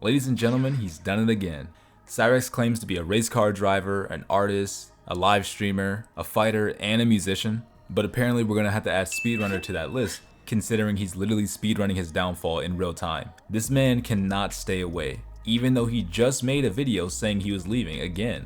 Ladies and gentlemen, he's done it again. Cyrax claims to be a race car driver, an artist, a live streamer, a fighter, and a musician, but apparently we're gonna have to add speedrunner to that list, considering he's literally speedrunning his downfall in real time. This man cannot stay away, even though he just made a video saying he was leaving. Again,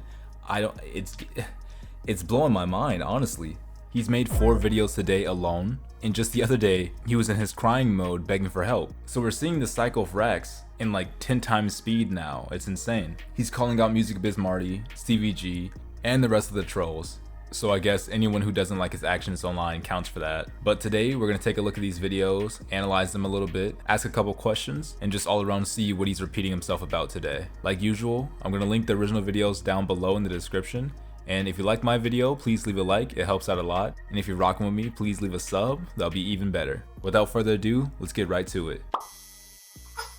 it's blowing my mind, honestly. He's made 4 videos today alone, and just the other day, he was in his crying mode begging for help. So we're seeing the cycle of Rax in like 10 times speed now. It's insane. He's calling out Music Biz Marty, Stevie G, and the rest of the trolls. So I guess anyone who doesn't like his actions online counts for that. But today we're gonna take a look at these videos, analyze them a little bit, ask a couple questions, and just all around see what he's repeating himself about today. Like usual, I'm gonna link the original videos down below in the description. And if you like my video, please leave a like, it helps out a lot. And if you're rocking with me, please leave a sub, that'll be even better. Without further ado, let's get right to it.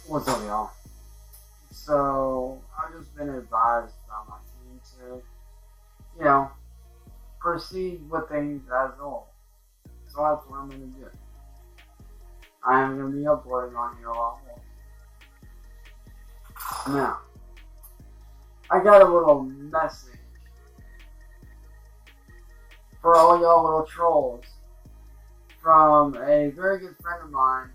What's up, y'all? So, I've just been advised by my team to, proceed with things as normal. So that's what I'm going to do. I am going to be uploading on here a lot more. Now, I got a little message for all y'all little trolls from a very good friend of mine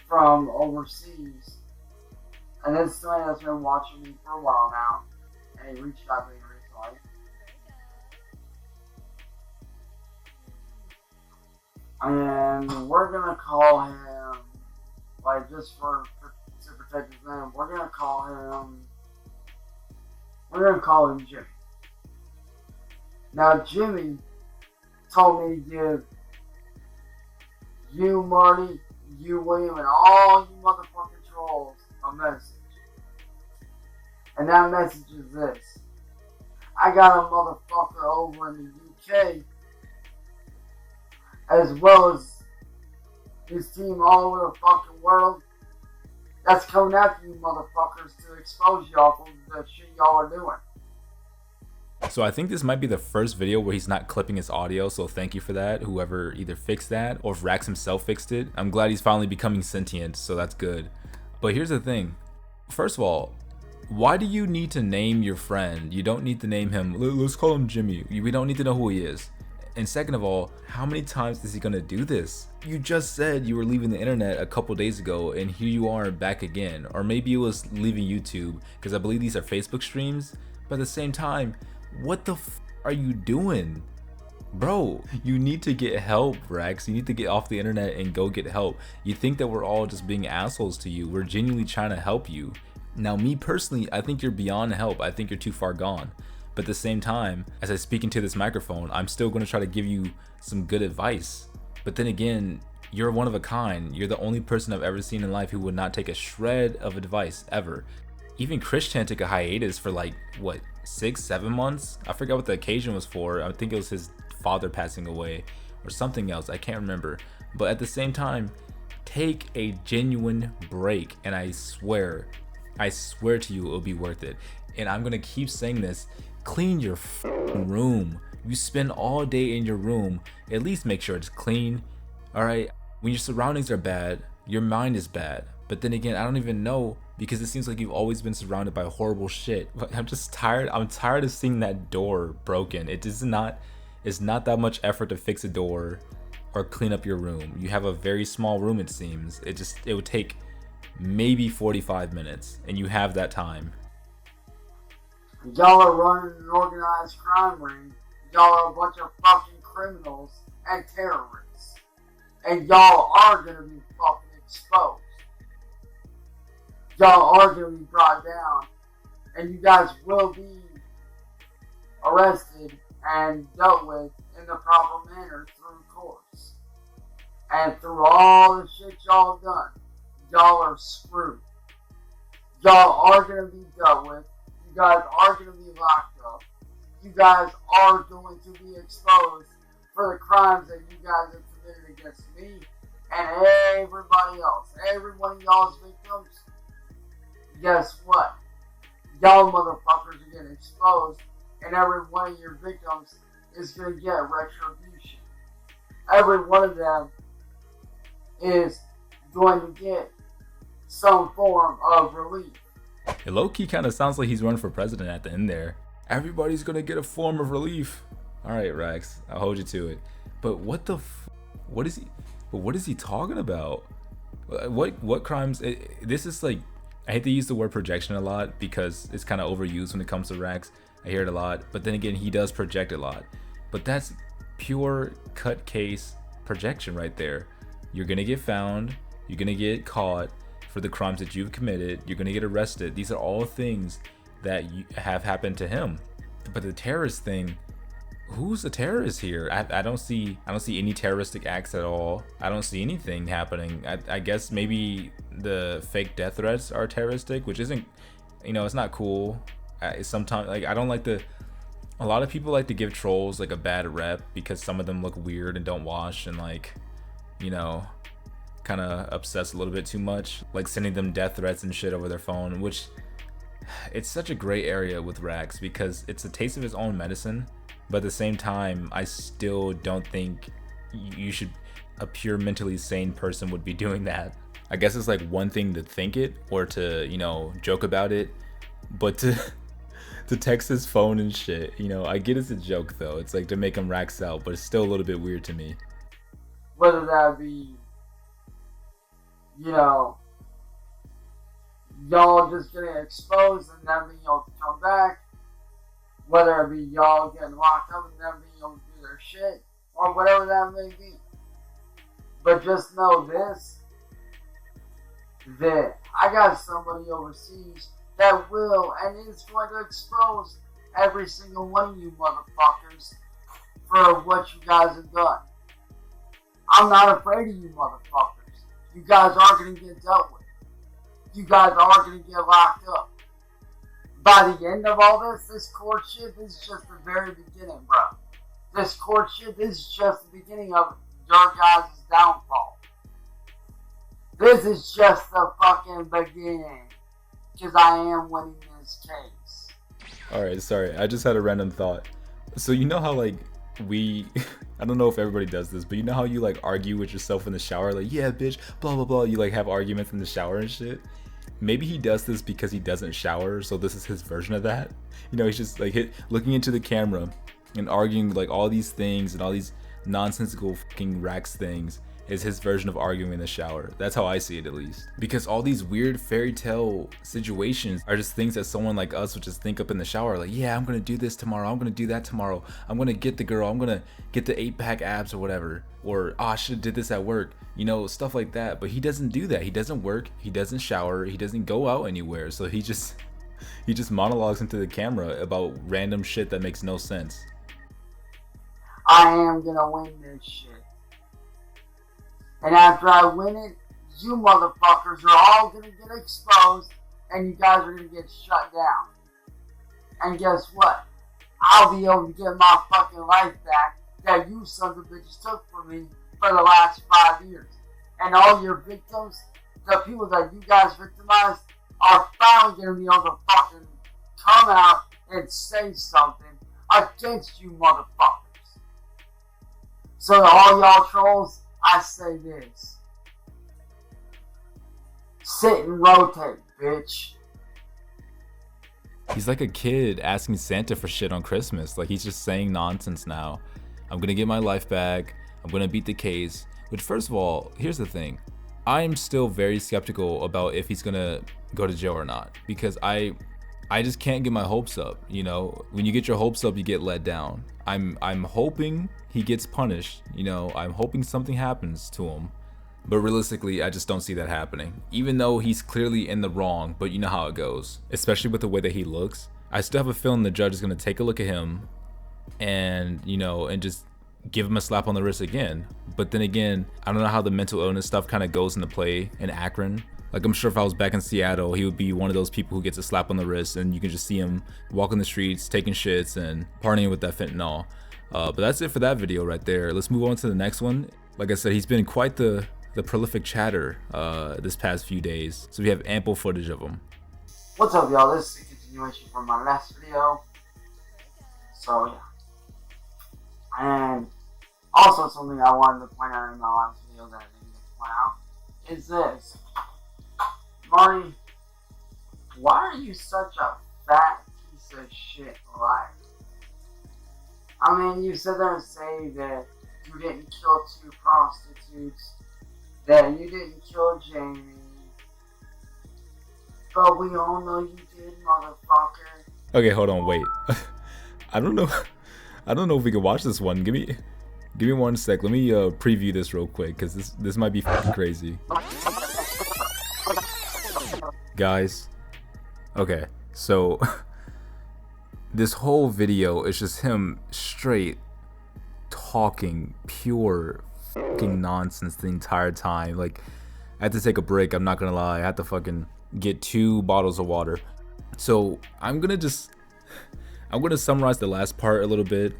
from overseas. And this man has been watching me for a while now, and he reached out to me recently. And we're gonna call him, like, just to protect his name, we're gonna call him Jimmy. Now, Jimmy told me to give you, Marty, you, William, and all you motherfucking trolls a message. And that message is this. I got a motherfucker over in the UK, as well as his team all over the fucking world, that's coming after you motherfuckers to expose y'all for the shit y'all are doing. So I think this might be the first video where he's not clipping his audio, so thank you for that, whoever either fixed that or if Rax himself fixed it. I'm glad he's finally becoming sentient, so that's good. But here's the thing. First of all, why do you need to name your friend? You don't need to name him. Let's call him Jimmy. We don't need to know who he is. And second of all, how many times is he gonna do this? You just said you were leaving the internet a couple days ago, and here you are back again. Or maybe it was leaving YouTube, because I believe these are Facebook streams. But at the same time, what the f are you doing? Bro, you need to get help, Rax. You need to get off the internet and go get help. You think that we're all just being assholes to you. We're genuinely trying to help you. Now, me personally, I think you're beyond help. I think you're too far gone. But at the same time, as I speak into this microphone, I'm still going to try to give you some good advice. But then again, you're one of a kind. You're the only person I've ever seen in life who would not take a shred of advice, ever. Even Christian took a hiatus for like, what, 6-7 months? I forgot what the occasion was for. I think it was his father passing away or something else. I can't remember. But at the same time, take a genuine break, and I swear to you, it'll be worth it. And I'm gonna keep saying this. Clean your room. You spend all day in your room. At least make sure it's clean. All right. When your surroundings are bad, your mind is bad. But then again, I don't even know, because it seems like you've always been surrounded by horrible shit. I'm just tired. I'm tired of seeing that door broken. It's not that much effort to fix a door or clean up your room. You have a very small room, it seems. It would take maybe 45 minutes, and you have that time. Y'all are running an organized crime ring. Y'all are a bunch of fucking criminals and terrorists. And y'all are gonna be fucking exposed. Y'all are going to be brought down, and you guys will be arrested and dealt with in the proper manner through courts. And through all the shit y'all have done, y'all are screwed. Y'all are going to be dealt with. You guys are going to be locked up. You guys are going to be exposed for the crimes that you guys have committed against me and everybody else. Every one of y'all's victims. Guess what? Y'all motherfuckers are getting exposed, and every one of your victims is going to get retribution. Every one of them is going to get some form of relief. It low-key kind of sounds like he's running for president at the end there. Everybody's gonna get a form of relief. All right, Rax, I'll hold you to it. But what the what is he? But what is he talking about? What crimes? This is like, I hate to use the word projection a lot because it's kind of overused when it comes to Rax. I hear it a lot, but then again, he does project a lot. But that's pure cut case projection right there. You're gonna get found. You're gonna get caught for the crimes that you've committed. You're gonna get arrested. These are all things that have happened to him. But the terrorist thing, who's a terrorist here? I don't see any terroristic acts at all. I don't see anything happening. I guess maybe the fake death threats are terroristic, which isn't, it's not cool. Sometimes, like, I don't like a lot of people like to give trolls like a bad rep because some of them look weird and don't wash and like, kind of obsess a little bit too much, like sending them death threats and shit over their phone, which it's such a gray area with Rax because it's a taste of his own medicine. But at the same time, I still don't think you should, a pure mentally sane person would be doing that. I guess it's like one thing to think it or to, joke about it, but to text his phone and shit, I get it's a joke though. It's like to make him Rax out, but it's still a little bit weird to me. Whether that be, y'all just getting exposed and then being able to come back, whether it be y'all getting locked up and them being able to do their shit, or whatever that may be. But just know this, that I got somebody overseas that will and is going to expose every single one of you motherfuckers for what you guys have done. I'm not afraid of you motherfuckers. You guys are going to get dealt with. You guys are going to get locked up. By the end of all this courtship is just the very beginning, bro. This courtship is just the beginning of your guys' downfall. This is just the fucking beginning. Because I am winning this case. Alright, sorry. I just had a random thought. So you know how like I don't know if everybody does this, but you know how you like argue with yourself in the shower? Like, yeah, bitch, blah, blah, blah. You like have arguments in the shower and shit. Maybe he does this because he doesn't shower, so this is his version of that. He's just like looking into the camera and arguing like all these things and all these nonsensical fucking Rax things is his version of arguing in the shower. That's how I see it, at least. Because all these weird fairy tale situations are just things that someone like us would just think up in the shower. Like, yeah, I'm gonna do this tomorrow. I'm gonna do that tomorrow. I'm gonna get the girl. I'm gonna get the 8-pack abs or whatever. Or, oh, I should have did this at work. Stuff like that. But he doesn't do that. He doesn't work. He doesn't shower. He doesn't go out anywhere. So he just monologues into the camera about random shit that makes no sense. I am gonna win this shit. And after I win it, you motherfuckers are all gonna get exposed and you guys are gonna get shut down. And guess what? I'll be able to get my fucking life back that you sons of bitches took from me for the last 5 years. And all your victims, the people that you guys victimized, are finally gonna be able to fucking come out and say something against you motherfuckers. So to all y'all trolls, I say this. Sit and rotate, bitch. He's like a kid asking Santa for shit on Christmas. Like, he's just saying nonsense now. I'm gonna get my life back. I'm gonna beat the case. Which, first of all, here's the thing. I'm still very skeptical about if he's gonna go to jail or not. Because I just can't get my hopes up. When you get your hopes up, you get let down. I'm hoping he gets punished. I'm hoping something happens to him. But realistically, I just don't see that happening. Even though he's clearly in the wrong, but you know how it goes. Especially with the way that he looks. I still have a feeling the judge is gonna take a look at him and, and just give him a slap on the wrist again. But then again, I don't know how the mental illness stuff kind of goes into play in Akron. Like, I'm sure if I was back in Seattle, he would be one of those people who gets a slap on the wrist and you can just see him walking the streets, taking shits and partying with that fentanyl. But that's it for that video right there. Let's move on to the next one. Like I said, he's been quite the prolific chatter this past few days. So we have ample footage of him. What's up, y'all? This is a continuation from my last video. So, yeah. And also something I wanted to point out in my last video that I didn't get to point out is this. Marty, why are you such a fat piece of shit liar? I mean, you sit there and say that you didn't kill 2 prostitutes, that you didn't kill Jamie, but we all know you did, motherfucker. Okay, hold on, wait. I don't know if we can watch this one. Give me 1 sec. Let me preview this real quick, because this might be fucking crazy. Guys, okay, so this whole video is just him straight talking pure fucking nonsense the entire time. Like, I had to take a break, I'm not gonna lie. I had to fucking get 2 bottles of water. So I'm gonna summarize the last part a little bit.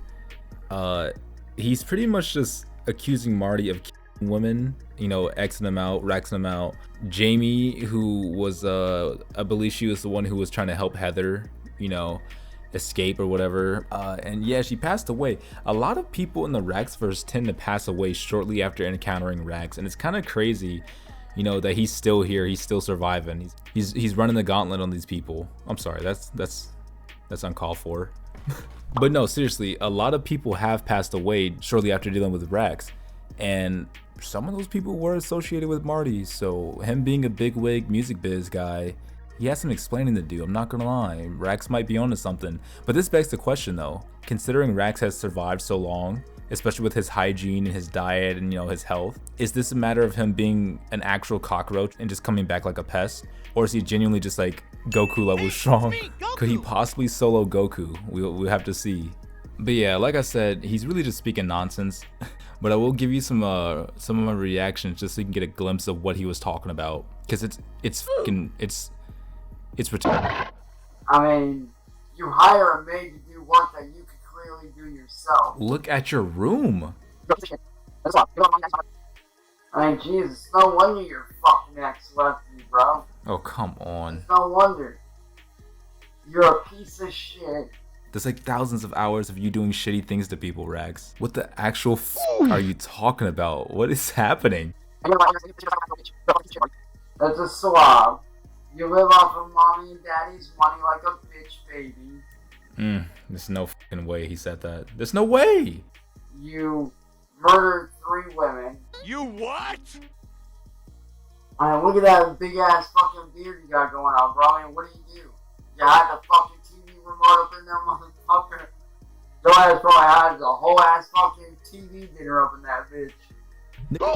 He's pretty much just accusing Marty of killing women, you know, Xing them out, Raxing them out. Jamie, who was I believe she was the one who was trying to help Heather, you know, escape or whatever, and yeah, she passed away. A lot of people in the Raxverse tend to pass away shortly after encountering Rax, and it's kind of crazy, you know, that he's still here, he's still surviving. He's running the gauntlet on these people. I'm sorry, that's uncalled for. But no, seriously, a lot of people have passed away shortly after dealing with Rax, and some of those people were associated with Marty. So him being a bigwig music biz guy, he has some explaining to do, I'm not gonna lie. Rax might be onto something. But this begs the question though, considering Rax has survived so long, especially with his hygiene and his diet and, you know, his health, is this a matter of him being an actual cockroach and just coming back like a pest? Or is he genuinely just like Goku level strong? Could he possibly solo Goku? We'll have to see. But yeah, like I said, he's really just speaking nonsense. But I will give you some of my reactions just so you can get a glimpse of what he was talking about, because it's retarded. I mean, you hire a maid to do work that you could clearly do yourself. Look at your room. I mean, Jesus, no wonder your fucking ex left you, bro. Oh, come on. No wonder. You're a piece of shit. There's like thousands of hours of you doing shitty things to people, Rax. What the actual f are you talking about? What is happening? That's a swab. You live off of mommy and daddy's money like a bitch baby. There's no fucking way he said that. There's no way! You murdered 3 women. You what? I mean, look at that big ass fucking beard you got going on, bro. I mean, what do? You had the fucking TV remote up in there, motherfucker. Your ass probably had the whole ass fucking TV dinner up in that bitch.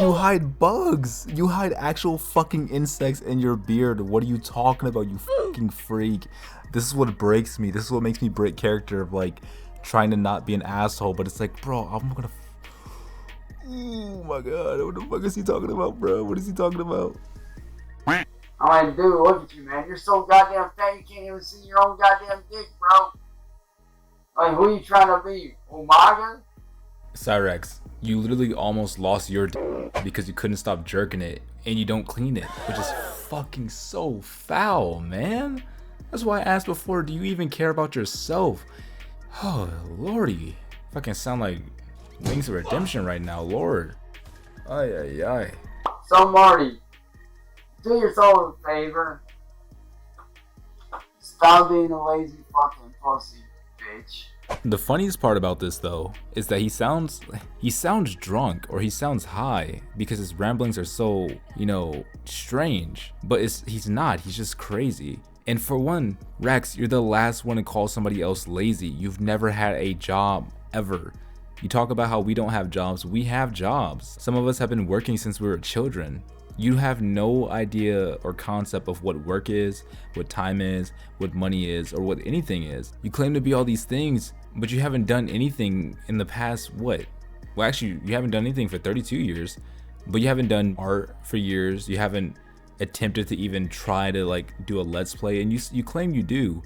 You hide bugs. You hide actual fucking insects in your beard. What are you talking about, you fucking freak? This is what breaks me. This is what makes me break character of like trying to not be an asshole. But it's like, bro, I'm gonna. Oh my god, what the fuck is he talking about, bro? What is he talking about? I mean, dude, look at you, man. You're so goddamn fat you can't even see your own goddamn dick, bro. Like, who are you trying to be? Umaga? Cyrax, you literally almost lost your dick because you couldn't stop jerking it and you don't clean it, which is fucking so foul, man. That's why I asked before, do you even care about yourself? Oh, lordy. Fucking sound like Wings of Redemption right now, lord. Ay, ay, ay. So, Marty, do yourself a favor. Stop being a lazy fucking pussy, bitch. The funniest part about this though is that he sounds drunk or he sounds high because his ramblings are so, you know, strange. But he's not, he's just crazy. And for one, Rax, you're the last one to call somebody else lazy. You've never had a job ever. You talk about how we don't have jobs. We have jobs. Some of us have been working since we were children. You have no idea or concept of what work is, what time is, what money is, or what anything is. You claim to be all these things, but you haven't done anything in the past, what? Well, actually, you haven't done anything for 32 years, but you haven't done art for years. You haven't attempted to even try to like do a let's play, and you claim you do,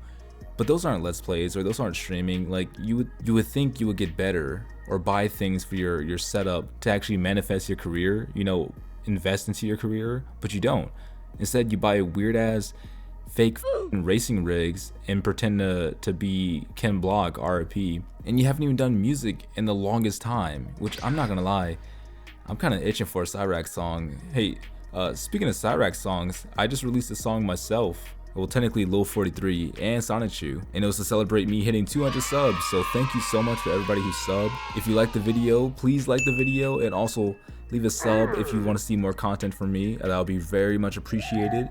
but those aren't let's plays or those aren't streaming. Like you would think you would get better or buy things for your setup to actually manifest your career, you know, invest into your career, but you don't. Instead, you buy weird ass fake racing rigs and pretend to be Ken Block RIP, and you haven't even done music in the longest time, which I'm not gonna lie, I'm kind of itching for a Cyrax song. Hey, Speaking of Cyrax songs, I just released a song myself. Well, technically Lil 43 and Sonic Chew, and it was to celebrate me hitting 200 subs, so thank you so much for everybody who subbed. If you like the video, please like the video, and also leave a sub if you want to see more content from me. That would be very much appreciated.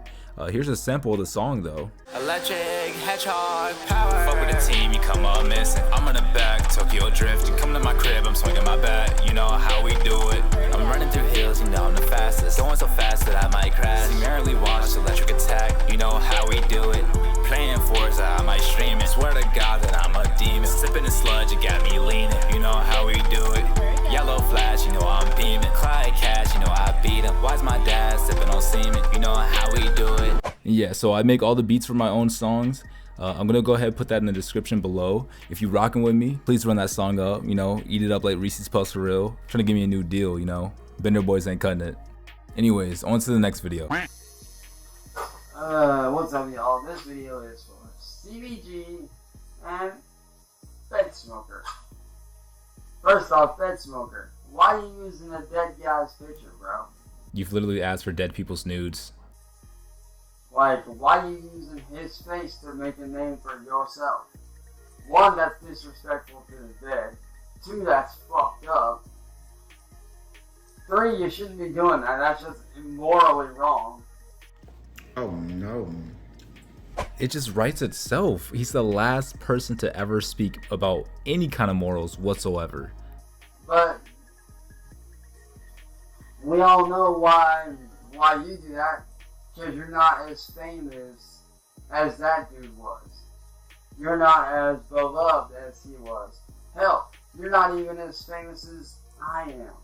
Here's a sample of the song though. Electric, hedgehog, power. Fuck with the team, you come up missing. I'm in the back, Tokyo drift. You come to my crib, I'm swinging my bat. You know how we do it. I'm running through hills, you know I'm the fastest. Going so fast that I might crash. Merrily watch electric attack. You know how we do it. Playing Forza, I might stream it. Swear to God that I'm a demon. Sipping the sludge, it got me leaning. You know how we do it. Yellow flash, you know I'm beaming. Clyde cash, you know I beat him. Why's my dad sipping on semen? You know how we do it. Yeah, so I make all the beats for my own songs. I'm gonna go ahead and put that in the description below. If you rocking with me, please run that song up, you know, eat it up like Reese's Puffs for real. Trying to give me a new deal, you know. Bender Boys ain't cutting it. Anyways, on to the next video. What's up, y'all? This video is for CBG and Fed Smoker. First off, Fed Smoker, why are you using a dead guy's picture, bro? You've literally asked for dead people's nudes. Like, why are you using his face to make a name for yourself? One, that's disrespectful to the dead. Two, that's fucked up. Three, you shouldn't be doing that. That's just immorally wrong. Oh no. It just writes itself. He's the last person to ever speak about any kind of morals whatsoever. But we all know why you do that. Because you're not as famous as that dude was. You're not as beloved as he was. Hell, you're not even as famous as I am.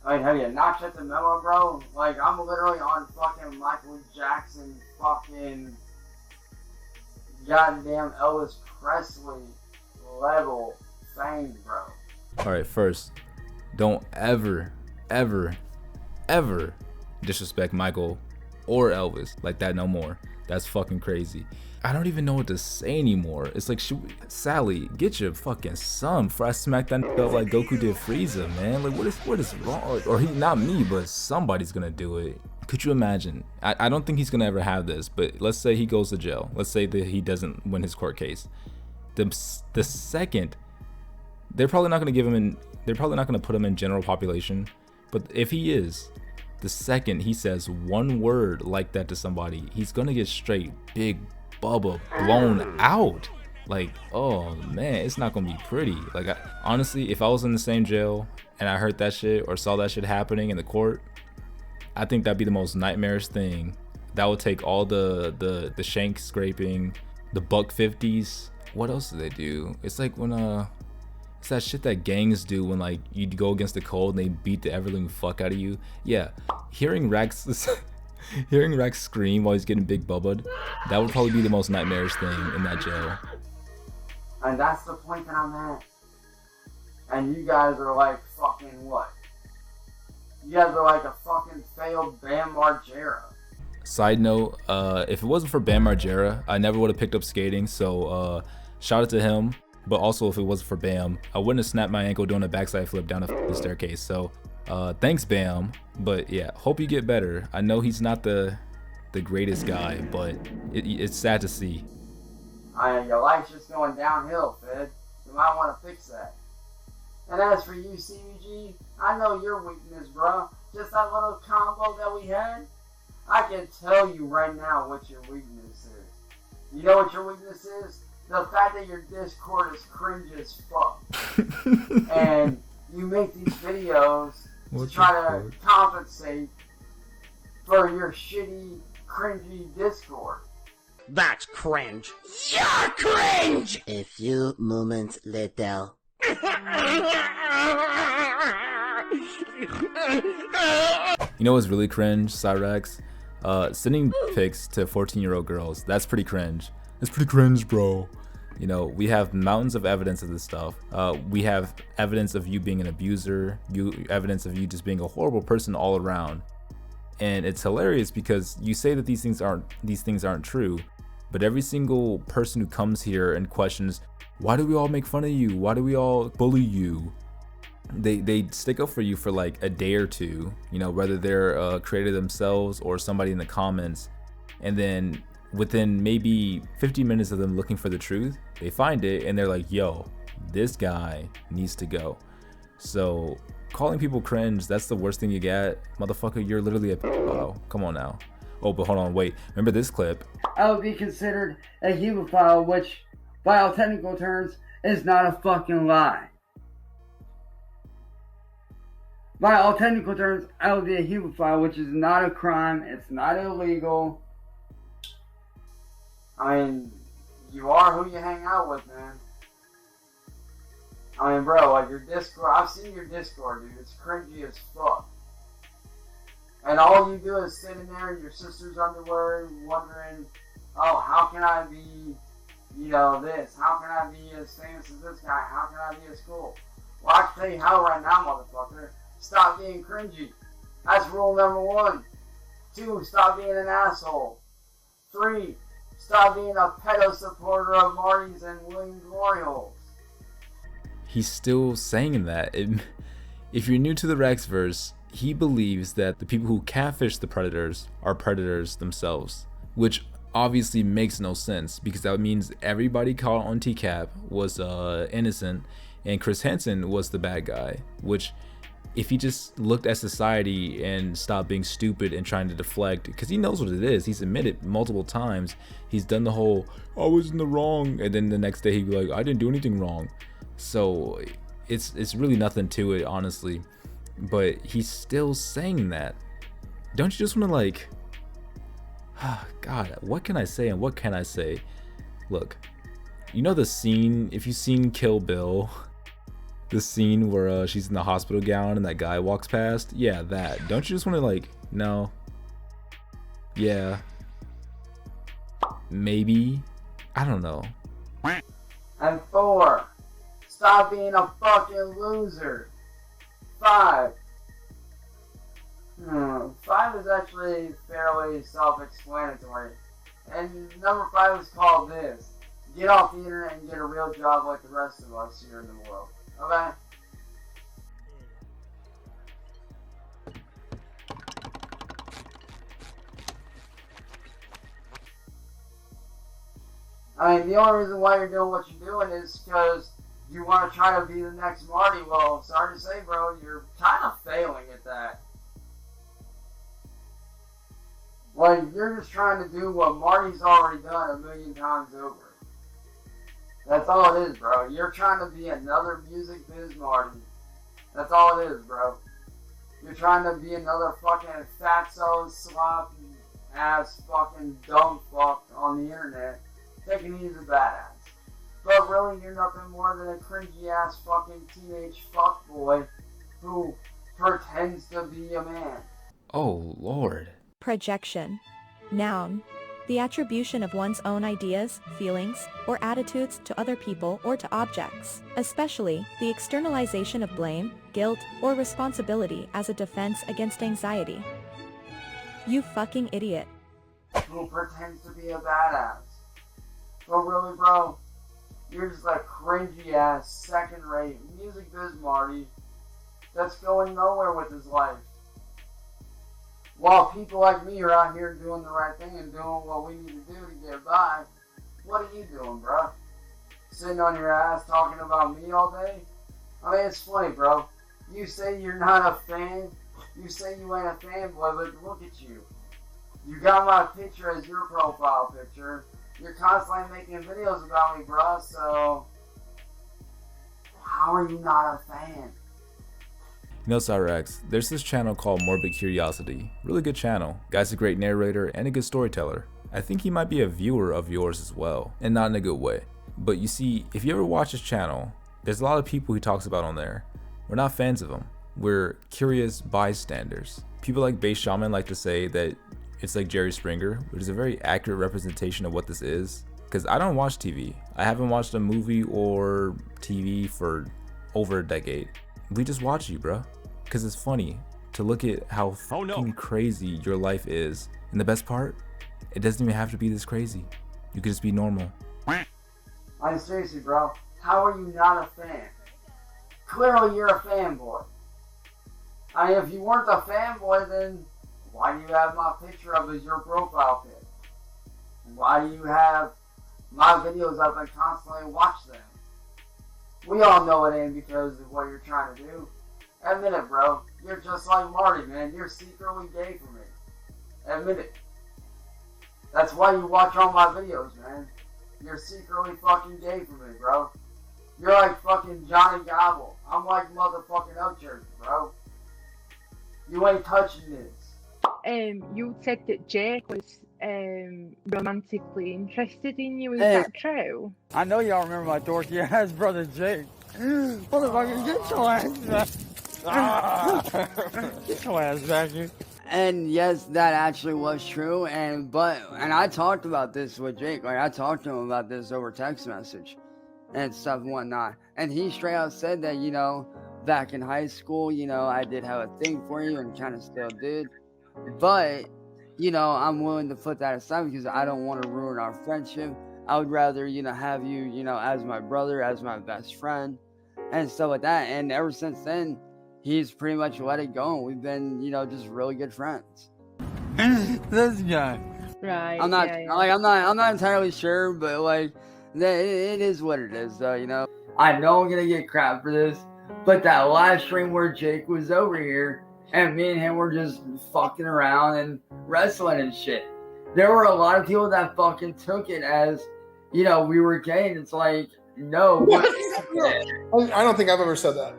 Like, have you not checked the memo, bro? Like, I'm literally on fucking Michael Jackson fucking goddamn Elvis Presley level fame, bro. Alright, first, don't ever disrespect Michael or Elvis like that no more. That's fucking crazy. I don't even know what to say anymore. It's like, Sally, get your fucking son before I smack that nigga up like Goku did Frieza, man. Like, what is wrong? Or he, not me, but somebody's gonna do it. Could you imagine? I don't think he's gonna ever have this, but let's say he goes to jail. Let's say that he doesn't win his court case. The second, they're probably not gonna give him they're probably not gonna put him in general population, but if he is, the second he says one word like that to somebody, he's gonna get straight big bubba blown out. Like, oh man, it's not gonna be pretty. Like, honestly, if I was in the same jail and I heard that shit or saw that shit happening in the court, I think that'd be the most nightmarish thing. That would take all the shank scraping, the buck 50s. What else do they do? It's like when it's that shit that gangs do when, like, you go against the cold and they beat the ever-living fuck out of you. Yeah, hearing Rex scream while he's getting big bubbled, that would probably be the most nightmarish thing in that jail. And that's the point that I'm at. And you guys are like fucking what? You guys are like a fucking failed Bam Margera. Side note, if it wasn't for Bam Margera, I never would have picked up skating, so shout out to him. But also, if it wasn't for Bam, I wouldn't have snapped my ankle doing a backside flip down the staircase. So thanks, Bam. But yeah, hope you get better. I know he's not the greatest guy, but it's sad to see. Your life's just going downhill, Fed. You might want to fix that. And as for you, CBG, I know your weakness, bro. Just that little combo that we had, I can tell you right now what your weakness is. You know what your weakness is? The fact that your Discord is cringe as fuck. And you make these videos to try to compensate for your shitty, cringy Discord. That's cringe. You're cringe! A few moments later. You know what's really cringe, Cyrax? Sending pics to 14-year-old girls. That's pretty cringe. That's pretty cringe, bro. You know, we have mountains of evidence of this stuff. We have evidence of you being an abuser, evidence of you just being a horrible person all around. And it's hilarious because you say that these things aren't true, but every single person who comes here and questions, why do we all make fun of you? Why do we all bully you? they stick up for you for like a day or two, you know, whether they're a creator themselves or somebody in the comments, and then within maybe 50 minutes of them looking for the truth, they find it and they're like, yo, this guy needs to go. So calling people cringe, that's the worst thing you get. Motherfucker, you're literally a pedophile. Come on now. Oh, but hold on, wait. Remember this clip? I would be considered a hemophile, which, by all technical terms, is not a fucking lie. By all technical terms, I would be a hemophile, which is not a crime. It's not illegal. I mean, you are who you hang out with, man. I mean, bro, like your Discord, I've seen your Discord, dude. It's cringy as fuck. And all you do is sit in there in your sister's underwear wondering, oh, how can I be, you know, this? How can I be as famous as this guy? How can I be as cool? Well, I can tell you how right now, motherfucker. Stop being cringy. That's rule number 1. 2, stop being an asshole. 3, stop being a pedo supporter of Marty's and William Glory Holes. He's still saying that. If you're new to the Rexverse, he believes that the people who catfish the predators are predators themselves, which obviously makes no sense, because that means everybody caught on TCAP was innocent and Chris Hansen was the bad guy, which if he just looked at society and stopped being stupid and trying to deflect, because he knows what it is, he's admitted multiple times, he's done the whole, I was in the wrong, and then the next day he'd be like, I didn't do anything wrong. So it's really nothing to it, honestly. But he's still saying that. Don't you just want to like, God, what can I say and what can I say? Look, you know the scene, if you've seen Kill Bill, the scene where she's in the hospital gown and that guy walks past? Yeah, that. Don't you just want to like, no. Yeah. Maybe. I don't know. And 4, stop being a fucking loser. 5. 5 is actually fairly self-explanatory. And number 5 is called this. Get off the internet and get a real job like the rest of us here in the world. Okay? I mean, the only reason why you're doing what you're doing is because you want to try to be the next Marty. Well, sorry to say, bro, you're kind of failing at that. Like, you're just trying to do what Marty's already done 1,000,000 times over. That's all it is, bro. You're trying to be another music biz Marty. That's all it is, bro. You're trying to be another fucking fatso, sloppy ass fucking dumb fuck on the internet, thinking he's a badass. But really, you're nothing more than a cringy ass fucking teenage fuckboy who pretends to be a man. Oh, Lord. Projection. Noun. The attribution of one's own ideas, feelings, or attitudes to other people or to objects, especially the externalization of blame, guilt, or responsibility as a defense against anxiety. You fucking idiot. Who pretends to be a badass. But really, bro, you're just like cringy ass, second-rate music biz Marty that's going nowhere with his life. While people like me are out here doing the right thing and doing what we need to do to get by, what are you doing, bro? Sitting on your ass talking about me all day? I mean, it's funny, bro. You say you're not a fan, you say you ain't a fanboy, but look at you. You got my picture as your profile picture. You're constantly making videos about me, bro, so how are you not a fan? You know, Cyraxx, there's this channel called Morbid Curiosity. Really good channel. Guy's a great narrator and a good storyteller. I think he might be a viewer of yours as well, and not in a good way. But you see, if you ever watch his channel, there's a lot of people he talks about on there. We're not fans of him. We're curious bystanders. People like Base Shaman like to say that it's like Jerry Springer, which is a very accurate representation of what this is. Because I don't watch TV. I haven't watched a movie or TV for over a decade. We just watch you, bro. Because it's funny to look at how fucking crazy your life is. And the best part, it doesn't even have to be this crazy. You could just be normal. I mean, seriously, bro. How are you not a fan? clearly you're a fanboy. I mean, if you weren't a fanboy, then why do you have my picture up as your profile pic? Why do you have my videos up and constantly watch them? We all know it ain't because of what you're trying to do. Admit it, bro. You're just like Marty, man. You're secretly gay for me. Admit it. That's why you watch all my videos, man. You're secretly fucking gay for me, bro. You're like fucking Johnny Gobble. I'm like motherfucking Ocho, bro. You ain't touching this. You said that Jake was romantically interested in you. Is that true? I know y'all remember my dorky ass brother Jake. Motherfucker, get your ass back. Get your ass back here. And yes, that actually was true. And I talked about this with Jake. Like, I talked to him about this over text message and stuff and whatnot. And he straight out said that, you know, back in high school, you know, I did have a thing for you and kind of still did. But, you know, I'm willing to put that aside because I don't want to ruin our friendship. I would rather, you know, have you, you know, as my brother, as my best friend and stuff like that. And ever since then, he's pretty much let it go. And we've been, you know, just really good friends. This guy. Right. I'm not, like, I'm not entirely sure, but like, it is what it is, though, you know. I know I'm gonna get crap for this, but that live stream where Jake was over here and me and him were just fucking around and wrestling and shit, there were a lot of people that fucking took it as, you know, we were gay, and it's like, no. I don't think I've ever said that.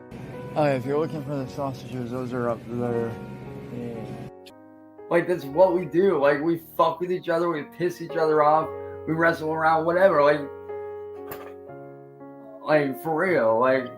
If you're looking for the sausages, those are up there. Yeah. Like, that's what we do. Like, we fuck with each other, we piss each other off, we wrestle around, whatever. Like for real, like.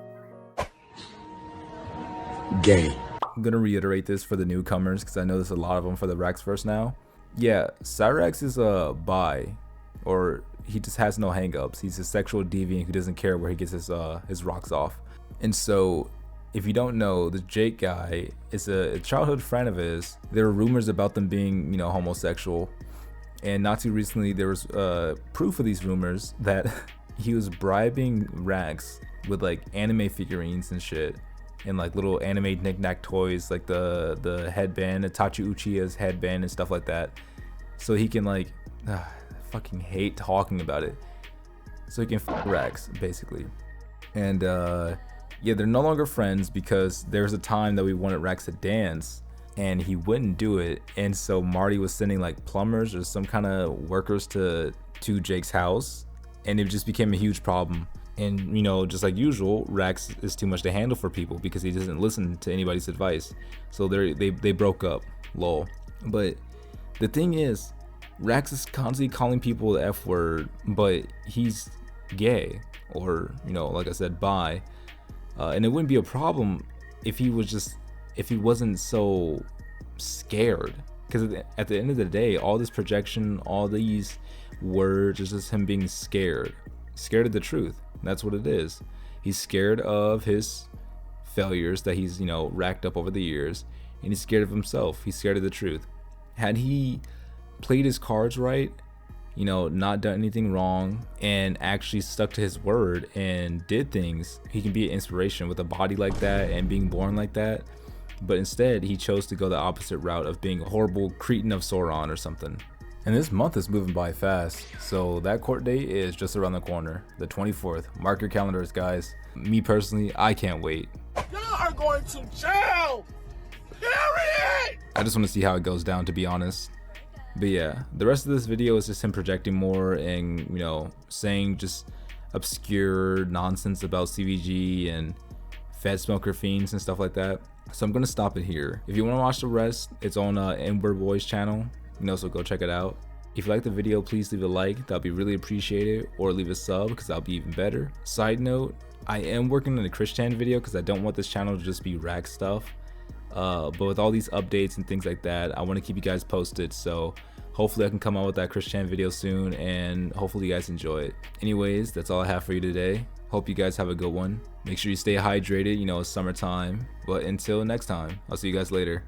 Gay. I'm gonna reiterate this for the newcomers because I know there's a lot of them for the Raxverse now. Yeah, Cyrax is a bi, or he just has no hangups. He's a sexual deviant who doesn't care where he gets his rocks off. And so, if you don't know, the Jake guy is a childhood friend of his. There were rumors about them being, you know, homosexual, and not too recently there was proof of these rumors that he was bribing Rax with like anime figurines and shit, and like little anime knick-knack toys, like the headband, Itachi Uchiha's headband and stuff like that, so he can like, I fucking hate talking about it, so he can fuck Rax basically. And yeah, they're no longer friends because there was a time that we wanted Rax to dance and he wouldn't do it, and so Marty was sending like plumbers or some kind of workers to Jake's house, and it just became a huge problem. And, you know, just like usual, Rax is too much to handle for people because he doesn't listen to anybody's advice. So they broke up, lol. But the thing is, Rax is constantly calling people the F word, but he's gay, or, you know, like I said, bi. And it wouldn't be a problem if he wasn't so scared. Because at the end of the day, all this projection, all these words, is just him being scared of the truth. That's what it is. He's scared of his failures that he's, you know, racked up over the years, and he's scared of himself. He's scared of the truth. Had he played his cards right, you know, not done anything wrong, and actually stuck to his word and did things, he can be an inspiration with a body like that and being born like that. But instead, he chose to go the opposite route of being a horrible cretin of Sauron or something. And this month is moving by fast, so that court date is just around the corner, the 24th. Mark your calendars, guys. Me personally, I can't wait. Y'all are going to jail! Period! I just want to see how it goes down, to be honest. But yeah, the rest of this video is just him projecting more and, you know, saying just obscure nonsense about CVG and Fed Smoker Fiends and stuff like that. So I'm going to stop it here. If you want to watch the rest, it's on Ember Boy's channel. You know, so go check it out. If you like the video, please leave a like, that'll be really appreciated, or leave a sub because that'll be even better. Side note, I am working on a Christian video because I don't want this channel to just be Rax stuff, but with all these updates and things like that, I want to keep you guys posted, so hopefully I can come out with that Christian video soon, and hopefully you guys enjoy it. Anyways, that's all I have for you today. Hope you guys have a good one. Make sure you stay hydrated, you know, it's summertime, but until next time, I'll see you guys later.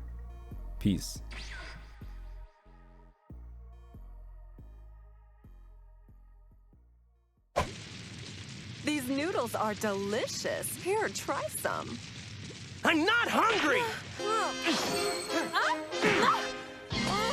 Peace. These These noodles are delicious. Here, try some. I'm not hungry!